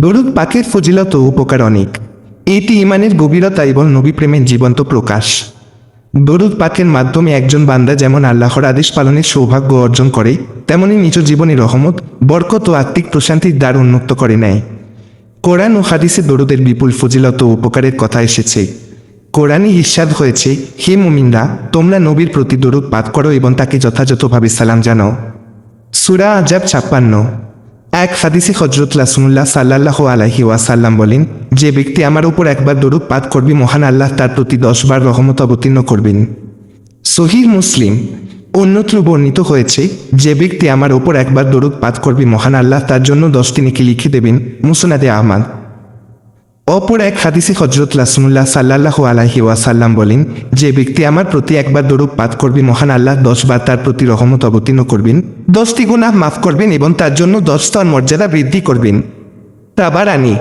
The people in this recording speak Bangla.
দরুদ পাকের ফজিলত ও উপকার অনেক। এটি ইমানের গভীরতা এবং নবী প্রেমের জীবন্ত প্রকাশ। দরুদ পাকের মাধ্যমে একজন বান্দা যেমন আল্লাহর আদেশ পালনের সৌভাগ্য অর্জন করে, তেমনি নিজ জীবনে রহমত, বরকত ও আত্মিক প্রশান্তির দ্বার উন্মুক্ত করে নেয়। কোরআন ও হাদিসে দরুদের বিপুল ফজিলত ও উপকারের কথা এসেছে। কোরআনে ইরশাদ হয়েছে, হে মুমিনরা, তোমরা নবীর প্রতি দরুদ পাঠ করো এবং তাকে যথাযথভাবে সালাম জানাও। সূরা আহজাব 56। এক হাদিসে হযরত রাসূলুল্লাহ সাল্লাল্লাহু আলাইহি ওয়াসাল্লাম বলেন, যে ব্যক্তি আমার উপর একবার দরুদ পাঠ করবে, মহান আল্লাহ তার প্রতি 10 বার রহমত অবতীর্ণ করবেন। সহিহ মুসলিম। অন্যত্র বর্ণিত হয়েছে, যে ব্যক্তি আমার উপর একবার দরুদ পাঠ করবে, মহান আল্লাহ তার জন্য 10টি নেকি লিখে দেবেন। মুসনাদে আহমদ। অপর এক হাদিসে হযরত রাসূলুল্লাহ সাল্লাল্লাহু আলাইহি ওয়াসাল্লাম বলেন, যে ব্যক্তি আমার প্রতি একবার দরুদ পাঠ করবে, মহান আল্লাহ 10 বার তার প্রতি রহমত অবতীর্ণ করবেন, 10টি গুনাহ মাফ করবেন এবং তার জন্য 10 স্তর মর্যাদা বৃদ্ধি করবেন। তাবারানী।